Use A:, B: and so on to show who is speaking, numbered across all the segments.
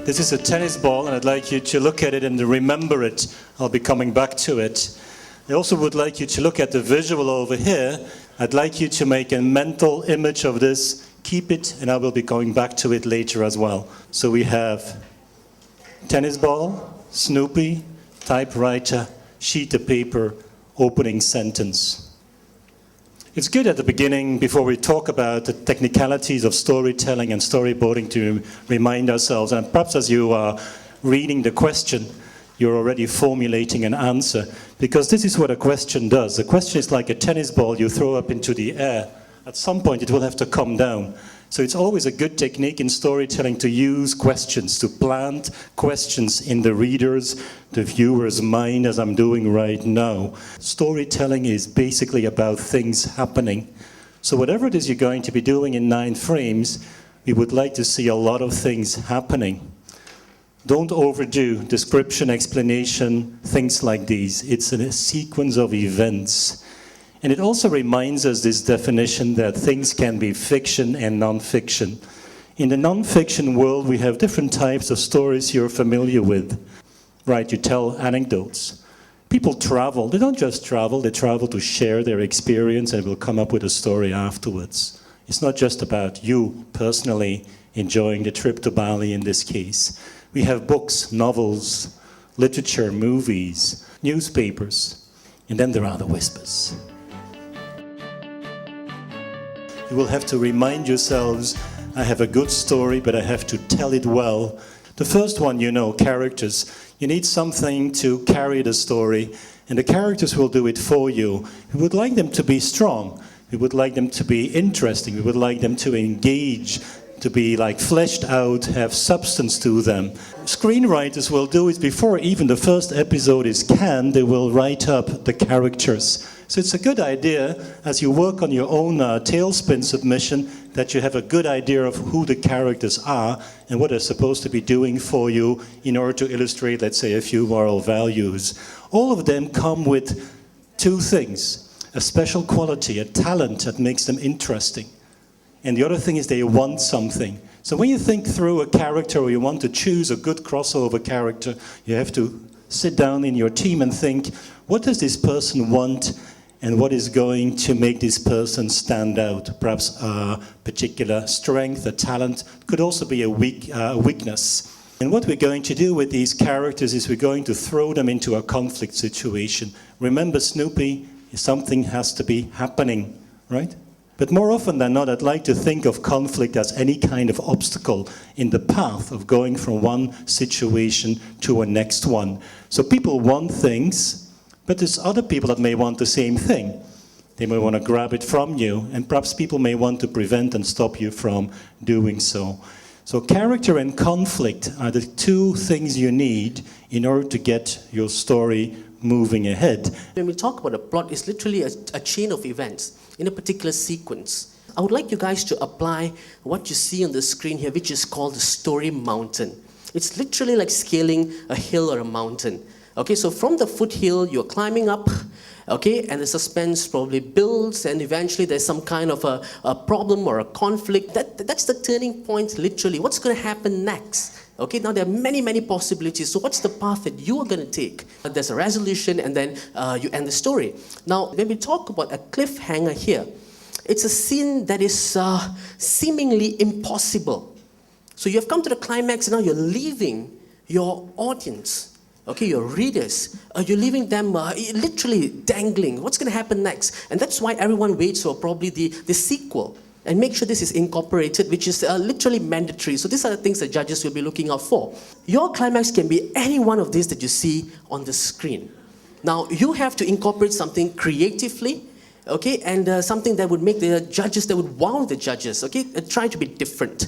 A: This is a tennis ball, and I'd like you to look at it and to remember it. I'll be coming back to it. I also would like you to look at the visual over here. I'd like you to make a mental image of this. Keep it, and I will be going back to it later as well. So we have tennis ball, Snoopy, typewriter, sheet of paper, opening sentence. It's good at the beginning, before we talk about the technicalities of storytelling and storyboarding, to remind ourselves, and perhaps as you are reading the question, you're already formulating an answer, because this is what a question does. A question is like a tennis ball you throw up into the air. At some point it will have to come down. So it's always a good technique in storytelling to use questions, to plant questions in the reader's, the viewer's mind, as I'm doing right now. Storytelling is basically about things happening. So whatever it is you're going to be doing in 9 frames, we would like to see a lot of things happening. Don't overdo description, explanation, things like these. It's a sequence of events. And it also reminds us, this definition, that things can be fiction and non-fiction. In the non-fiction world, we have different types of stories you're familiar with. Right, you tell anecdotes. People travel. They don't just travel, they travel to share their experience and will come up with a story afterwards. It's not just about you personally enjoying the trip to Bali in this case. We have books, novels, literature, movies, newspapers, and then there are the whispers. You will have to remind yourselves, I have a good story, but I have to tell it well. The first one, you know, characters. You need something to carry the story, and the characters will do it for you. We would like them to be strong. We would like them to be interesting. We would like them to engage, to be like fleshed out, have substance to them. Screenwriters will do it before even the first episode is canned. They will write up the characters. So it's a good idea, as you work on your own tailspin submission, that you have a good idea of who the characters are and what they're supposed to be doing for you in order to illustrate, let's say, a few moral values. All of them come with 2 things: a special quality, a talent that makes them interesting. And the other thing is they want something. So when you think through a character, or you want to choose a good crossover character, you have to sit down in your team and think, what does this person want? And what is going to make this person stand out? Perhaps a particular strength, a talent, could also be a weakness. And what we're going to do with these characters is we're going to throw them into a conflict situation. Remember Snoopy, something has to be happening, right? But more often than not, I'd like to think of conflict as any kind of obstacle in the path of going from one situation to a next one. So people want things, but there's other people that may want the same thing. They may want to grab it from you, and perhaps people may want to prevent and stop you from doing so. So character and conflict are the 2 things you need in order to get your story moving ahead.
B: When we talk about a plot, it's literally a chain of events in a particular sequence. I would like you guys to apply what you see on the screen here, which is called the story mountain. It's literally like scaling a hill or a mountain. Okay, so from the foothill, you're climbing up, okay, and the suspense probably builds, and eventually there's some kind of a problem or a conflict. That's the turning point, literally. What's going to happen next? Okay, now there are many, many possibilities. So what's the path that you are going to take? There's a resolution, and then you end the story. Now, when we talk about a cliffhanger here, it's a scene that is seemingly impossible. So you have come to the climax, and now you're leaving your audience. Okay, your readers, you're leaving them literally dangling. What's going to happen next? And that's why everyone waits for probably the sequel. And make sure this is incorporated, which is literally mandatory. So these are the things that judges will be looking out for. Your climax can be any one of these that you see on the screen. Now, you have to incorporate something creatively, okay, and something that would make the judges, that would wow the judges, okay, try to be different,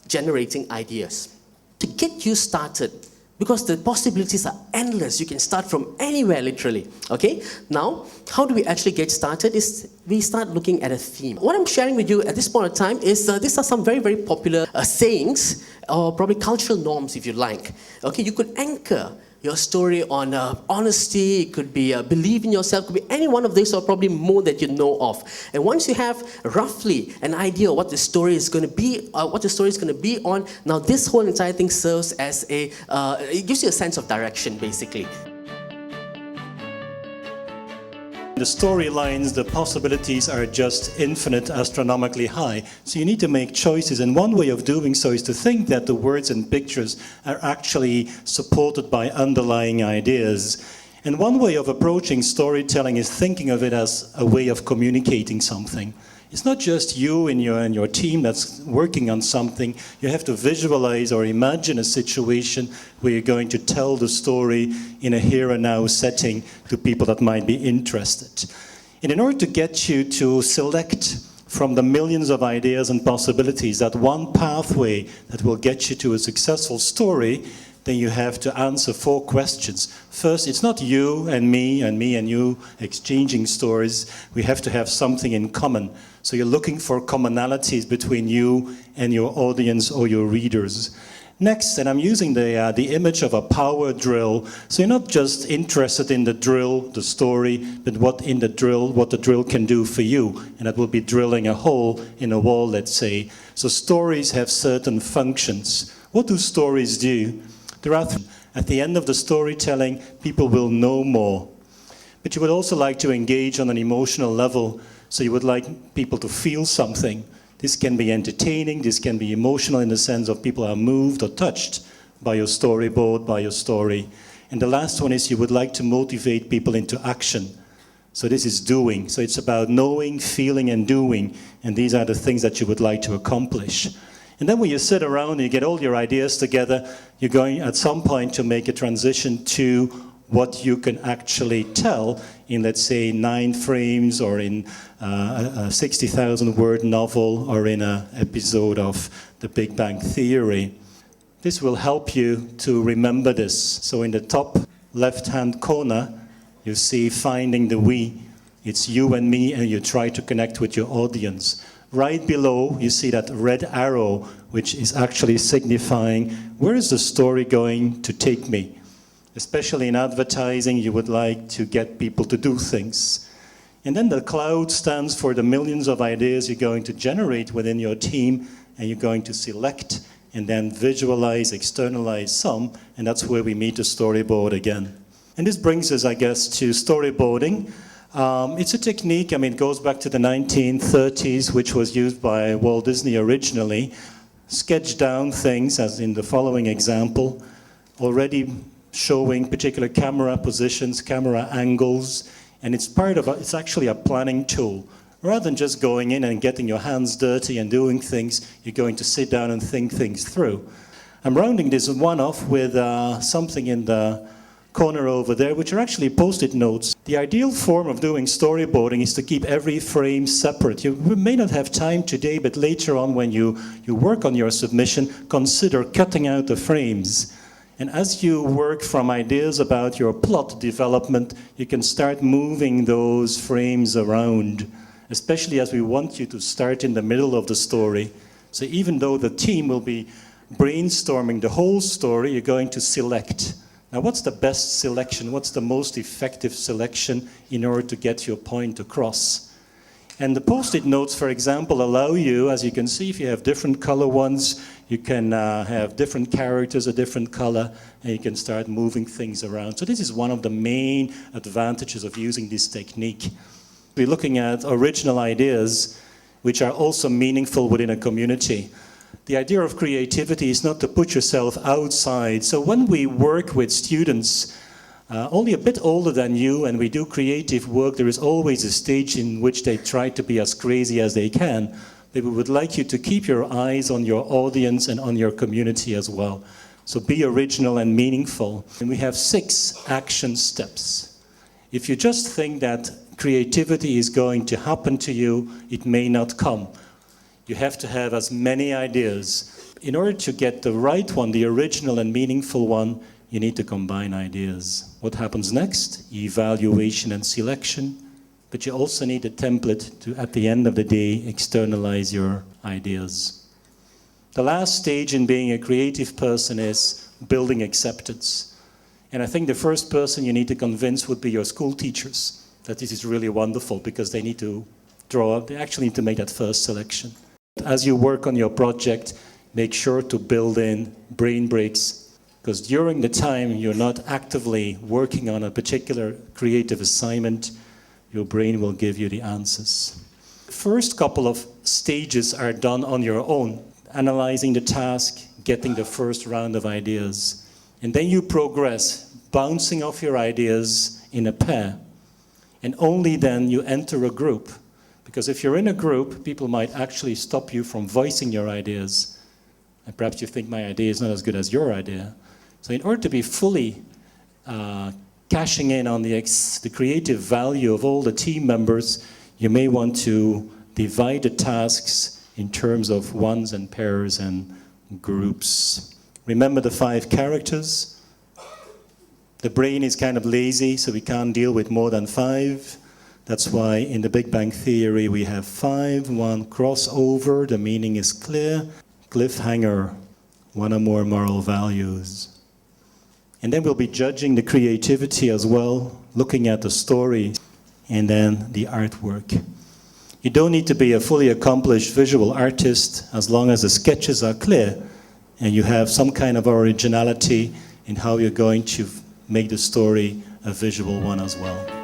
B: generating ideas. To get you started, because the possibilities are endless. You can start from anywhere, literally. Okay? Now, how do we actually get started? Is we start looking at a theme. What I'm sharing with you at this point in time is these are some very, very popular sayings, or probably cultural norms, if you like. Okay? You could anchor your story on honesty, it could be believe in yourself, it could be any one of these or probably more that you know of. And once you have roughly an idea of what the story is going to be, on, now this whole entire thing serves as it gives you a sense of direction basically.
A: The storylines, the possibilities are just infinite, astronomically high. So you need to make choices. And one way of doing so is to think that the words and pictures are actually supported by underlying ideas. And one way of approaching storytelling is thinking of it as a way of communicating something. It's not just you and your team that's working on something. You have to visualize or imagine a situation where you're going to tell the story in a here and now setting to people that might be interested. And in order to get you to select from the millions of ideas and possibilities that one pathway that will get you to a successful story, then you have to answer 4 questions. First, it's not you and me and you exchanging stories. We have to have something in common. So you're looking for commonalities between you and your audience or your readers. Next, and I'm using the image of a power drill. So you're not just interested in the drill, the story, but what the drill can do for you. And that will be drilling a hole in a wall, let's say. So stories have certain functions. What do stories do? At the end of the storytelling, people will know more. But you would also like to engage on an emotional level, so you would like people to feel something. This can be entertaining, this can be emotional in the sense of people are moved or touched by your storyboard, by your story. And the last one is you would like to motivate people into action. So this is doing. So it's about knowing, feeling, and doing. And these are the things that you would like to accomplish. And then when you sit around and you get all your ideas together, you're going at some point to make a transition to what you can actually tell in, let's say, 9 frames or in a 60,000 word novel or in an episode of The Big Bang Theory. This will help you to remember this. So in the top left-hand corner, you see finding the we. It's you and me, and you try to connect with your audience. Right below, you see that red arrow, which is actually signifying where is the story going to take me. Especially in advertising, you would like to get people to do things. And then the cloud stands for the millions of ideas you're going to generate within your team, and you're going to select and then visualize, externalize some, and that's where we meet the storyboard again. And this brings us, I guess, to storyboarding. It's a technique, it goes back to the 1930s, which was used by Walt Disney originally. Sketch down things, as in the following example, already showing particular camera positions, camera angles, and it's actually a planning tool. Rather than just going in and getting your hands dirty and doing things, you're going to sit down and think things through. I'm rounding this one off with something in the corner over there, which are actually post-it notes. The ideal form of doing storyboarding is to keep every frame separate. You may not have time today, but later on when you work on your submission, consider cutting out the frames. And as you work from ideas about your plot development, you can start moving those frames around, especially as we want you to start in the middle of the story. So even though the team will be brainstorming the whole story, you're going to select. Now, what's the best selection? What's the most effective selection in order to get your point across? And the post-it notes, for example, allow you, as you can see, if you have different color ones, you can have different characters, a different color, and you can start moving things around. So this is one of the main advantages of using this technique. We're looking at original ideas, which are also meaningful within a community. The idea of creativity is not to put yourself outside. So when we work with students only a bit older than you and we do creative work, there is always a stage in which they try to be as crazy as they can. But we would like you to keep your eyes on your audience and on your community as well. So be original and meaningful. And we have 6 action steps. If you just think that creativity is going to happen to you, it may not come. You have to have as many ideas. In order to get the right one, the original and meaningful one, you need to combine ideas. What happens next? Evaluation and selection. But you also need a template to, at the end of the day, externalize your ideas. The last stage in being a creative person is building acceptance. And I think the first person you need to convince would be your school teachers that this is really wonderful, because they need to draw up, they actually need to make that first selection. As you work on your project, make sure to build in brain breaks, because during the time you're not actively working on a particular creative assignment, your brain will give you the answers. The first couple of stages are done on your own, analyzing the task, getting the first round of ideas. And then you progress, bouncing off your ideas in a pair. And only then you enter a group. Because if you're in a group, people might actually stop you from voicing your ideas. And perhaps you think my idea is not as good as your idea. So in order to be fully cashing in on the creative value of all the team members, you may want to divide the tasks in terms of ones and pairs and groups. Remember the 5 characters? The brain is kind of lazy, so we can't deal with more than 5. That's why in the Big Bang Theory we have 5, 1 crossover, the meaning is clear, cliffhanger, 1 or more moral values. And then we'll be judging the creativity as well, looking at the story, and then the artwork. You don't need to be a fully accomplished visual artist as long as the sketches are clear and you have some kind of originality in how you're going to make the story a visual one as well.